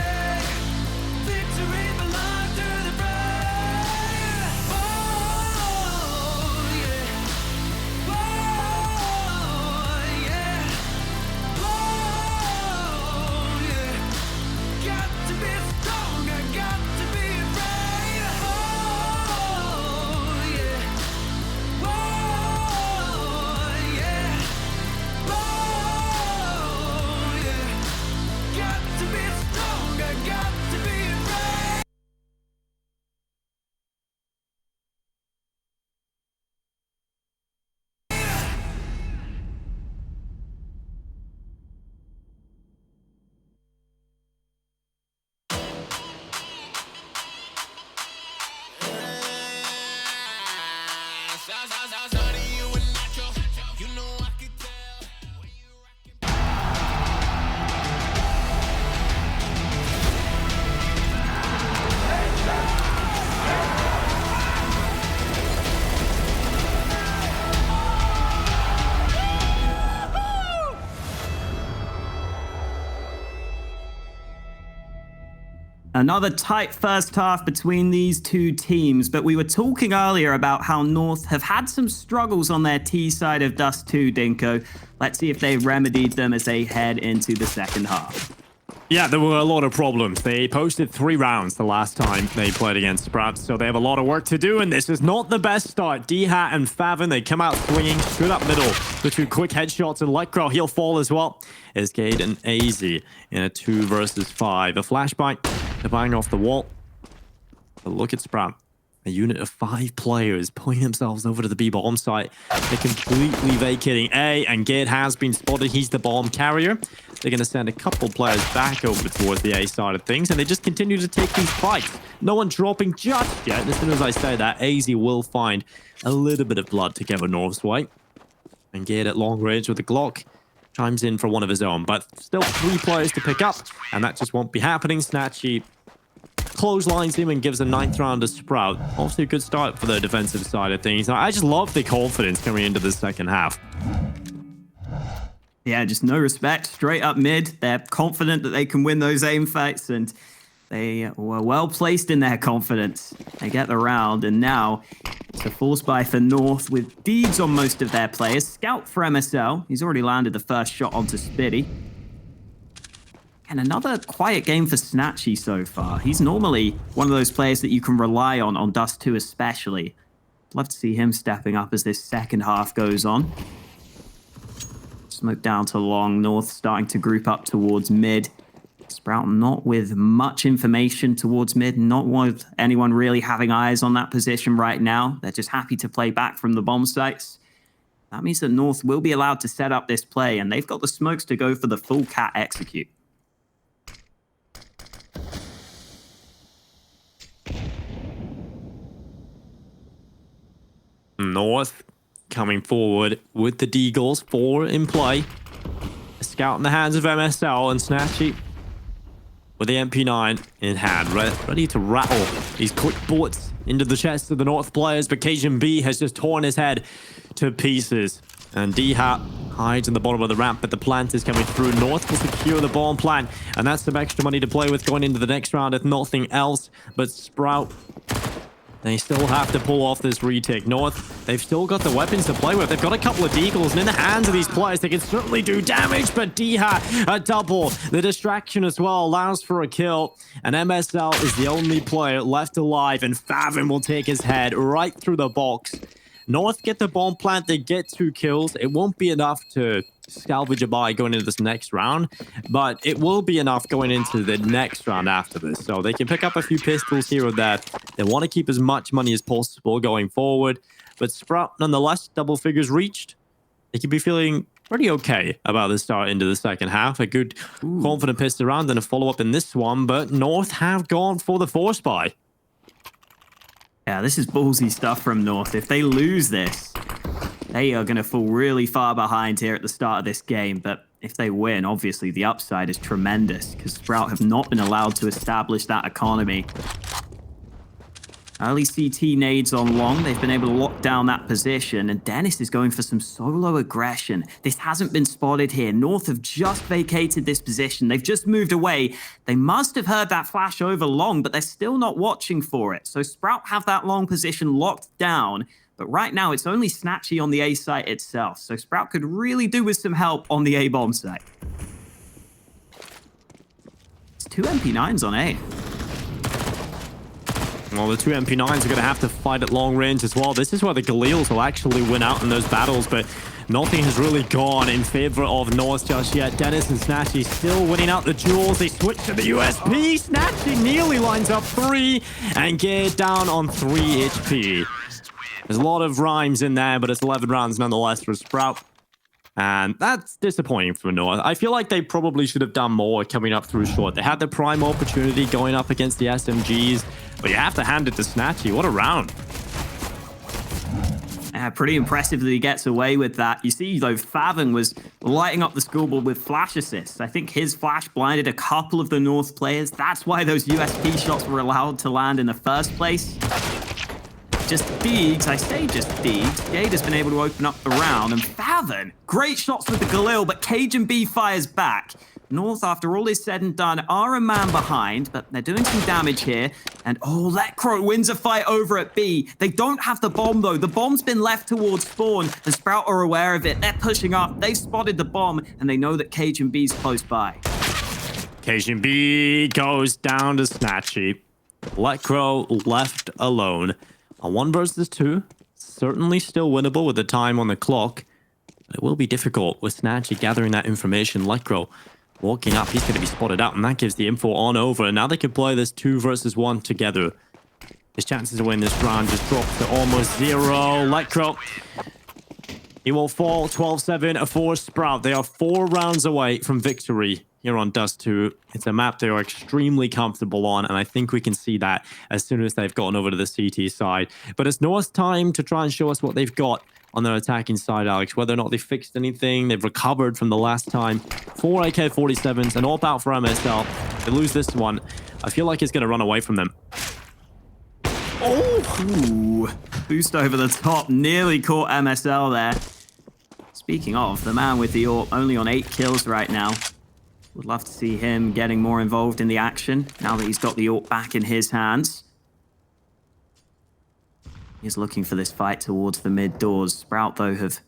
Victory belongs to the brave. Oh, yeah. Oh, yeah. Oh, yeah. Got to be stronger, got to be brave. Oh, yeah. Oh, yeah. Oh, yeah. Got to be stronger, got to be brave. Another tight first half between these two teams, but we were talking earlier about how North have had some struggles on their T side of Dust 2, Dinko. Let's see if they remedied them as they head into the second half. Yeah, there were a lot of problems. They posted 3 rounds the last time they played against Sprouts, so they have a lot of work to do, and this is not the best start. DreamHack and Favin, they come out swinging straight up middle. The 2 quick headshots, and Electro, he'll fall as well. Escade and AZ in a 2 versus 5. A flashbang, they're buying off the wall. But look at Sprout. A unit of 5 players pulling themselves over to the B bomb site. They're completely vacating A, and Gate has been spotted. He's the bomb carrier. They're going to send a couple players back over towards the A side of things, and they just continue to take these fights. No one dropping just yet. And as soon as I say that, AZ will find a little bit of blood to cover North's way. And Gate at long range with the Glock chimes in for one of his own, but still 3 players to pick up, and that just won't be happening. Snatchy clotheslines him and gives a 9th round to Sprout. Also a good start for the defensive side of things. I just love the confidence coming into the second half. Yeah, just no respect, straight up mid. They're confident that they can win those aim fights, and they were well placed in their confidence. They get the round, and now it's a force buy for North with deeds on most of their players. Scout for MSL. He's already landed the first shot onto Spitty. And another quiet game for Snatchy so far. He's normally one of those players that you can rely on Dust 2 especially. Love to see him stepping up as this second half goes on. Smoke down to long. North starting to group up towards mid. Sprout not with much information towards mid. Not with anyone really having eyes on that position right now. They're just happy to play back from the bomb sites. That means that North will be allowed to set up this play, and they've got the smokes to go for the full cat execute. North coming forward with the Deagles, 4 in play. A scout in the hands of MSL, and Snatchy with the MP9 in hand, ready to rattle these quick bullets into the chest of the North players, but Cajun B has just torn his head to pieces. And DreamHack hides in the bottom of the ramp, but the plant is coming through. North will secure the bomb plant, and that's some extra money to play with going into the next round if nothing else. But Sprout, they still have to pull off this retake. North, they've still got the weapons to play with. They've got a couple of deagles, and in the hands of these players, they can certainly do damage, but DreamHack, a double. The distraction as well allows for a kill, and MSL is the only player left alive, and Favin will take his head right through the box. North get the bomb plant, they get 2 kills. It won't be enough to salvage a buy going into this next round, but it will be enough going into the next round after this. So they can pick up a few pistols here or there. They want to keep as much money as possible going forward, but Sprout, nonetheless, double figures reached. They could be feeling pretty okay about the start into the second half. A good, confident pistol round and a follow-up in this one, but North have gone for the force buy. Yeah, this is ballsy stuff from North. If they lose this, they are going to fall really far behind here at the start of this game. But if they win, obviously the upside is tremendous because Sprout have not been allowed to establish that economy. Early CT nades on long. They've been able to lock down that position, and Dennis is going for some solo aggression. This hasn't been spotted here. North have just vacated this position. They've just moved away. They must have heard that flash over long, but they're still not watching for it. So Sprout have that long position locked down, but right now it's only Snatchy on the A site itself. So Sprout could really do with some help on the A bomb site. It's 2 MP9s on A. Well, the 2 MP9s are going to have to fight at long range as well. This is where the Galeals will actually win out in those battles, but nothing has really gone in favor of North just yet. Dennis and Snatchy still winning out the duels. They switch to the USP. Snatchy nearly lines up 3 and get down on 3 HP. There's a lot of rhymes in there, but it's 11 rounds nonetheless for Sprout. And that's disappointing for North. I feel like they probably should have done more coming up through short. They had the prime opportunity going up against the SMGs, but you have to hand it to Snatchy. What a round. Yeah, pretty impressive that he gets away with that. You see, though, Favin was lighting up the scoreboard with flash assists. I think his flash blinded a couple of the North players. That's why those USP shots were allowed to land in the first place. Just Deegs, I say just Deegs. Jade has been able to open up the round, and Favin, great shots with the Galil, but Cajun B fires back. North, after all is said and done, are a man behind, but they're doing some damage here. And oh, Letcro wins a fight over at B. They don't have the bomb, though. The bomb's been left towards spawn, and Sprout are aware of it. They're pushing up. They've spotted the bomb, and they know that Cajun B's close by. Cajun B goes down to Snatchy. Letcro left alone. A 1 versus 2, certainly still winnable with the time on the clock. But it will be difficult with Snatchy gathering that information. Letcro walking up, he's going to be spotted out, and that gives the info on over. And now they can play this 2 versus 1 together. His chances to win this round just drop to almost 0. Letcro, he will fall 12-7 for Sprout. They are 4 rounds away from victory here on Dust 2. It's a map they are extremely comfortable on, and I think we can see that as soon as they've gotten over to the CT side. But it's North's time to try and show us what they've got on their attacking side, Alex. Whether or not they fixed anything, they've recovered from the last time. 4 AK-47s, and all out for MSL. They lose this one, I feel like it's going to run away from them. Oh! Ooh. Boost over the top, nearly caught MSL there. Speaking of, the man with the AWP only on 8 kills right now. Would love to see him getting more involved in the action now that he's got the AWP back in his hands. He's looking for this fight towards the mid doors. Sprout, though, have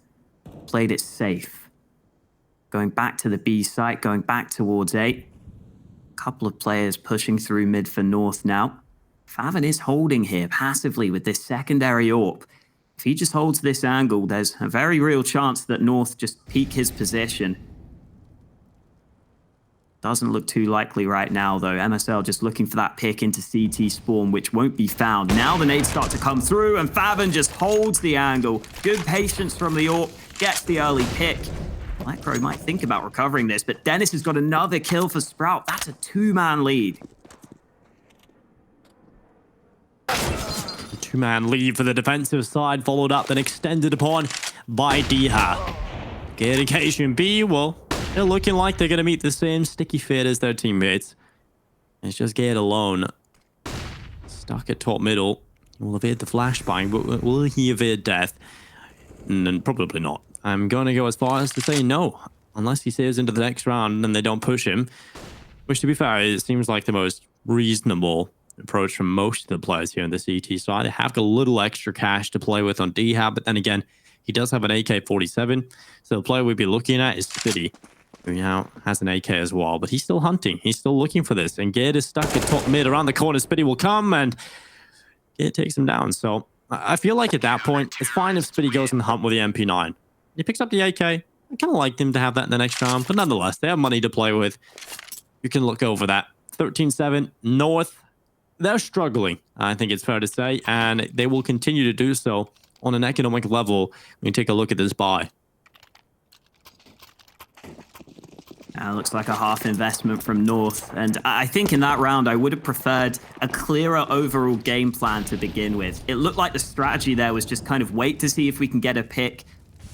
played it safe. Going back to the B site, going back towards A. Couple of players pushing through mid for North now. Favin is holding here passively with this secondary AWP. If he just holds this angle, there's a very real chance that North just peek his position. Doesn't look too likely right now, though. MSL just looking for that pick into CT spawn, which won't be found. Now the nades start to come through, and Faven just holds the angle. Good patience from the AWP, gets the early pick. Electro might think about recovering this, but Dennis has got another kill for Sprout. That's a 2-man lead. Two-man lead for the defensive side, followed up and extended upon by DreamHack. Dedication B, well, they're looking like they're going to meet the same sticky fate as their teammates. It's just Gate alone. Stuck at top middle. He will evade the flashbang, but will he evade death? Probably not. I'm going to go as far as to say no. Unless he saves into the next round and they don't push him. Which, to be fair, it seems like the most reasonable approach from most of the players here on the CT side. They have got a little extra cash to play with on DreamHack, but then again, he does have an AK-47. So the player we'd be looking at is Spitty, who now has an AK as well. But he's still hunting. He's still looking for this. And Gate is stuck at top mid. Around the corner, Spitty will come and Gate takes him down. So I feel like at that point, it's fine if Spitty goes in the hunt with the MP9. He picks up the AK. I kind of like him to have that in the next round. But nonetheless, they have money to play with. You can look over that. 13-7, North. They're struggling, I think it's fair to say. And they will continue to do so on an economic level. We can take a look at this buy. Looks like a half investment from North. And I think in that round, I would have preferred a clearer overall game plan to begin with. It looked like the strategy there was just kind of wait to see if we can get a pick,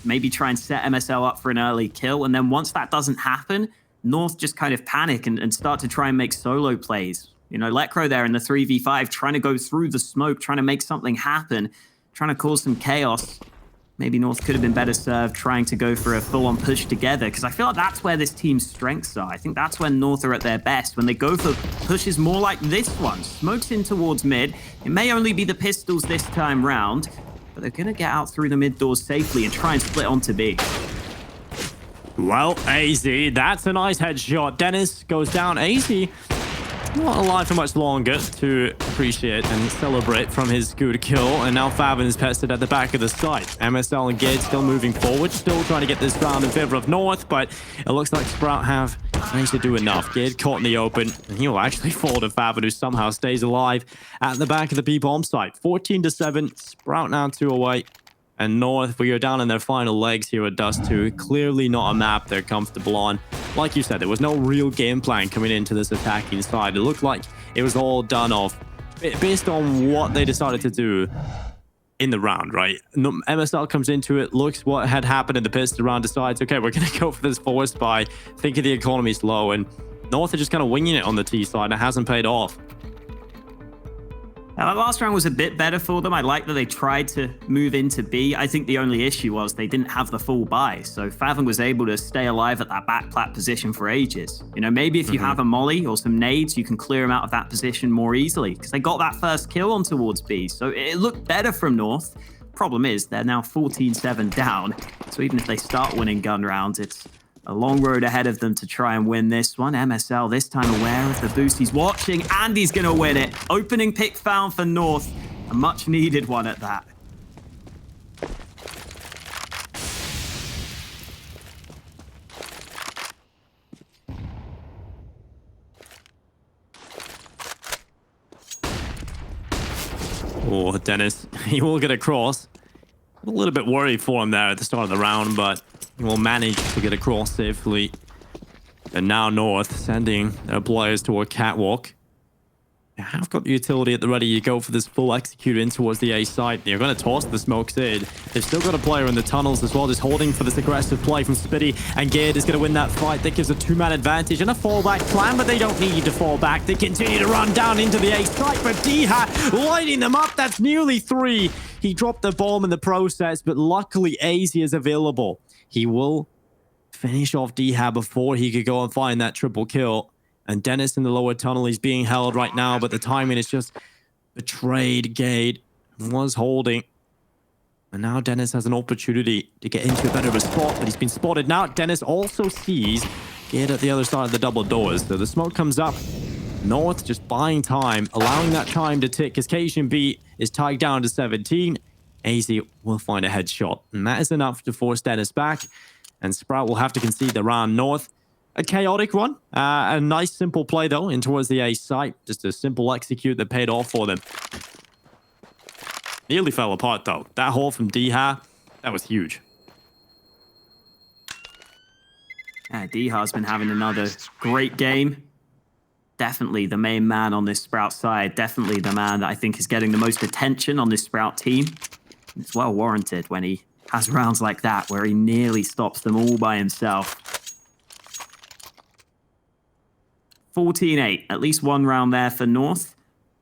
maybe try and set MSL up for an early kill. And then once that doesn't happen, North just kind of panic and start to try and make solo plays. You know, Lecro there in the 3v5, trying to go through the smoke, trying to make something happen, trying to cause some chaos. Maybe North could have been better served trying to go for a full-on push together, because I feel like that's where this team's strengths are. I think that's when North are at their best, when they go for pushes more like this one. Smokes in towards mid. It may only be the pistols this time round, but they're going to get out through the mid doors safely and try and split onto B. Well, AZ, that's a nice headshot. Dennis goes down. AZ not alive for much longer to appreciate and celebrate from his good kill. And now Faven is pested at the back of the site. MSL and Gate still moving forward, still trying to get this round in favor of North, but it looks like Sprout have managed to do enough. Gate caught in the open, and he will actually fall to Faven, who somehow stays alive at the back of the B-bomb site. 14-7, Sprout now 2 away. And North, we are down in their final legs here at Dust 2. Clearly not a map they're comfortable on. Like you said, there was no real game plan coming into this attacking side. It looked like it was all done off based on what they decided to do in the round, right? MSL comes into it, looks what had happened in the pistol round, decides, okay, we're going to go for this forced buy, thinking the economy's low, and North are just kind of winging it on the T side, and it hasn't paid off. Now, that last round was a bit better for them. I like that they tried to move into B. I think the only issue was they didn't have the full buy. So Faven was able to stay alive at that back plat position for ages. You know, maybe if you have a molly or some nades, you can clear them out of that position more easily because they got that first kill on towards B. So it looked better from North. Problem is, they're now 14-7 down. So even if they start winning gun rounds, it's a long road ahead of them to try and win this one. MSL this time aware of the boost. He's watching and he's going to win it. Opening pick found for North. A much needed one at that. Oh, Dennis, he will get across. A little bit worried for him there at the start of the round, but he will manage to get across safely. And now North sending their players to a catwalk. They have got the utility at the ready. You go for this full execute in towards the A site. You're going to toss the smokes in. They've still got a player in the tunnels as well, just holding for this aggressive play from Spitty. And Gade is going to win that fight. That gives a 2-man advantage and a fallback plan, but they don't need to fall back. They continue to run down into the A site, but DreamHack lighting them up. That's nearly 3. He dropped the bomb in the process, but luckily AZ is available. He will finish off DreamHack before he could go and find that triple kill. And Dennis in the lower tunnel, he's being held right now, but the timing is just betrayed. Gade was holding. And now Dennis has an opportunity to get into a better of a spot, but he's been spotted. Now Dennis also sees Gade at the other side of the double doors. So the smoke comes up. North just buying time, allowing that time to tick as KSB is tied down to 17. AZ will find a headshot, and that is enough to force Dennis back. And Sprout will have to concede the round. North a chaotic one. A nice simple play though in towards the A site. Just a simple execute that paid off for them. Nearly fell apart though. That haul from DreamHack, that was huge. Yeah, DreamHack's been having another great game. Definitely the main man on this Sprout side. Definitely the man that I think is getting the most attention on this Sprout team. It's well warranted when he has rounds like that where he nearly stops them all by himself. 14-8, at least one round there for North.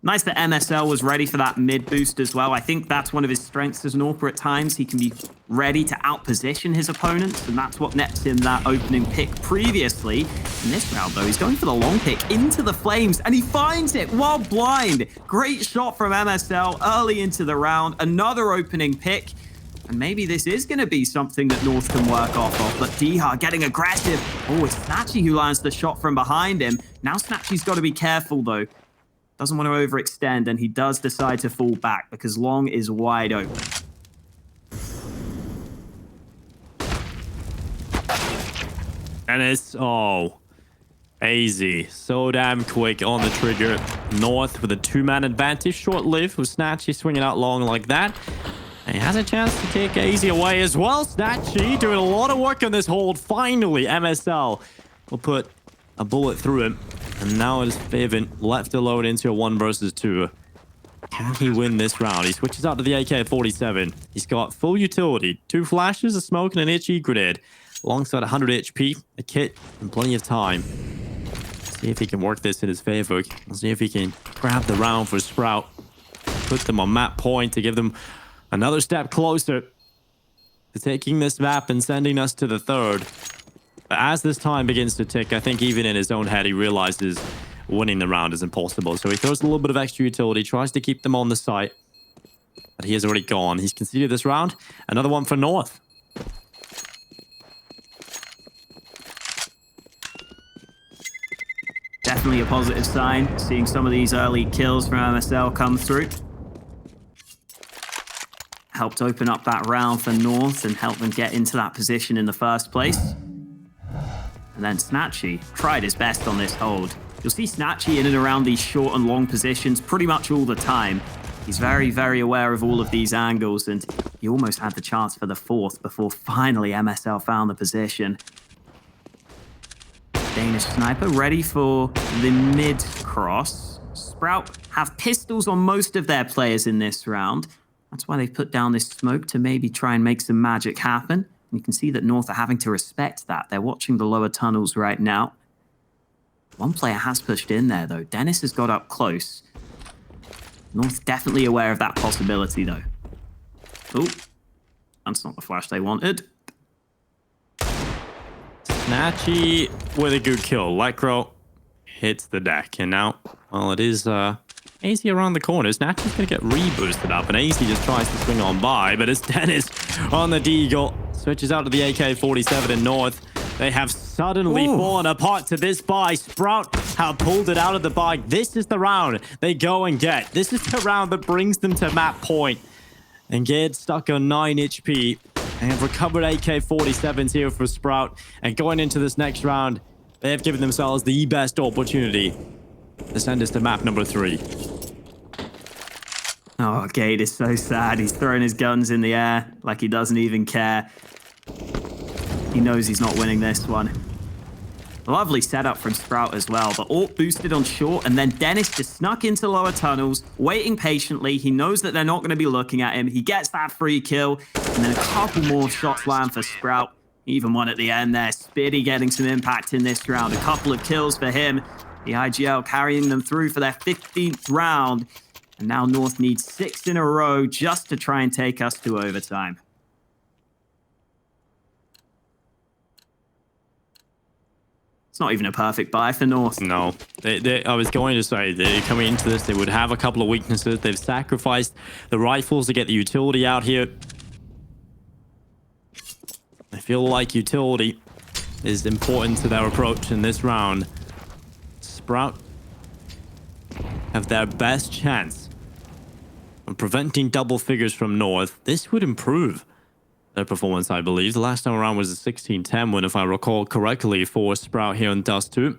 Nice that MSL was ready for that mid boost as well. I think that's one of his strengths as an AWPer at times. He can be ready to outposition his opponents, and that's what nets him that opening pick previously. In this round, though, he's going for the long pick into the flames, and he finds it while blind. Great shot from MSL early into the round. Another opening pick. And maybe this is going to be something that North can work off of, but DreamHack getting aggressive. Oh, it's Snatchy who lands the shot from behind him. Now Snatchy's got to be careful, though. Doesn't want to overextend, and he does decide to fall back because Long is wide open. And it's, oh, easy. So damn quick on the trigger. North with a two-man advantage, short-lived with Snatchy swinging out long like that. And he has a chance to take AZ away as well. Snatchy doing a lot of work on this hold. Finally, MSL will put a bullet through him. And now it is Faven left alone into a 1 versus 2. Can he win this round? He switches out to the AK-47. He's got full utility. 2 flashes, a smoke, and an itchy grenade. Alongside 100 HP, a kit, and plenty of time. See if he can work this in his favor. Let's see if he can grab the round for Sprout. Put them on map point to give them another step closer to taking this map and sending us to the 3rd. But as this time begins to tick, I think even in his own head, he realizes winning the round is impossible. So he throws a little bit of extra utility, tries to keep them on the site. But he has already gone. He's conceded this round. Another one for North. Definitely a positive sign, seeing some of these early kills from MSL come through. Helped open up that round for North and help them get into that position in the first place. And then Snatchy tried his best on this hold. You'll see Snatchy in and around these short and long positions pretty much all the time. He's very, very aware of all of these angles, and he almost had the chance for the 4th before finally MSL found the position. Danish sniper ready for the mid cross. Sprout have pistols on most of their players in this round. That's why they've put down this smoke to maybe try and make some magic happen. You can see that North are having to respect that. They're watching the lower tunnels right now. One player has pushed in there, though. Dennis has got up close. North definitely aware of that possibility, though. Oh, that's not the flash they wanted. Snatchy with a good kill. Lycro hits the deck. And now, well, it is AZ around the corner. Snatchy's going to get reboosted up. And AZ just tries to swing on by. But it's Dennis on the Deagle. Switches out to the AK-47 in North. They have suddenly fallen apart to this buy. Sprout have pulled it out of the bag. This is the round they go and get. This is the round that brings them to map point. And get stuck on 9 HP. They have recovered AK-47s here for Sprout. And going into this next round, they have given themselves the best opportunity to send us to map number 3. Oh, Gade is so sad. He's throwing his guns in the air like he doesn't even care. He knows he's not winning this one. Lovely setup from Sprout as well. The AWP boosted on short, and then Dennis just snuck into lower tunnels, waiting patiently. He knows that they're not going to be looking at him. He gets that free kill, and then a couple more shots land for Sprout. Even one at the end there. Spitty getting some impact in this round. A couple of kills for him. The IGL carrying them through for their 15th round. And now North needs 6 in a row just to try and take us to overtime. It's not even a perfect buy for North. No. I was going to say, they're coming into this, they would have a couple of weaknesses. They've sacrificed the rifles to get the utility out here. I feel like utility is important to their approach in this round. Sprout have their best chance of preventing double figures from North. This would improve their performance, I believe. The last time around was a 16-10 win, if I recall correctly, for Sprout here in Dust 2.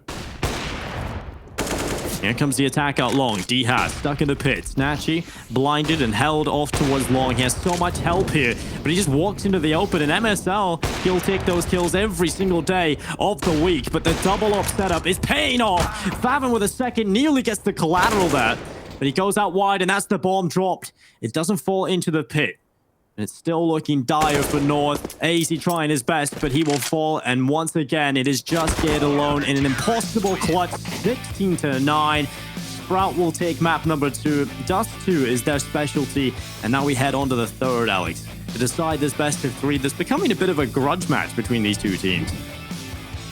Here comes the attack out long. DreamHack stuck in the pit. Snatchy blinded and held off towards long. He has so much help here, but he just walks into the open. And MSL, he'll take those kills every single day of the week. But the double up setup is paying off. Fathom with a second nearly gets the collateral there, but he goes out wide, and that's the bomb dropped. It doesn't fall into the pit. It's still looking dire for North. AZ trying his best, but he will fall. And once again, it is just Gate alone in an impossible clutch, 16-9. Sprout will take map number 2. Dust 2 is their specialty. And now we head on to the third, Alex, to decide this best of 3. There's becoming a bit of a grudge match between these two teams.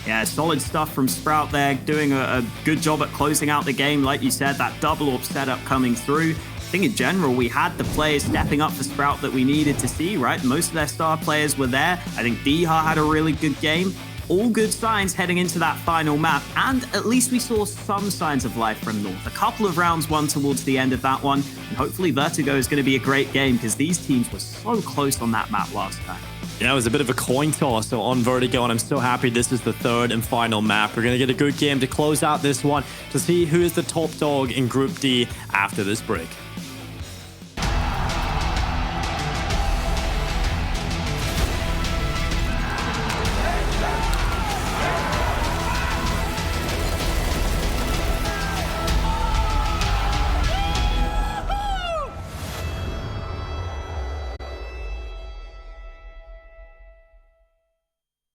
Yeah, solid stuff from Sprout there, doing a good job at closing out the game. Like you said, that double up setup coming through. I think in general, we had the players stepping up for Sprout that we needed to see, right? Most of their star players were there. I think DreamHack had a really good game. All good signs heading into that final map, and at least we saw some signs of life from North. A couple of rounds won towards the end of that one, and hopefully Vertigo is going to be a great game because these teams were so close on that map last time. Yeah, it was a bit of a coin toss on Vertigo, and I'm so happy this is the third and final map. We're going to get a good game to close out this one to see who is the top dog in Group D after this break.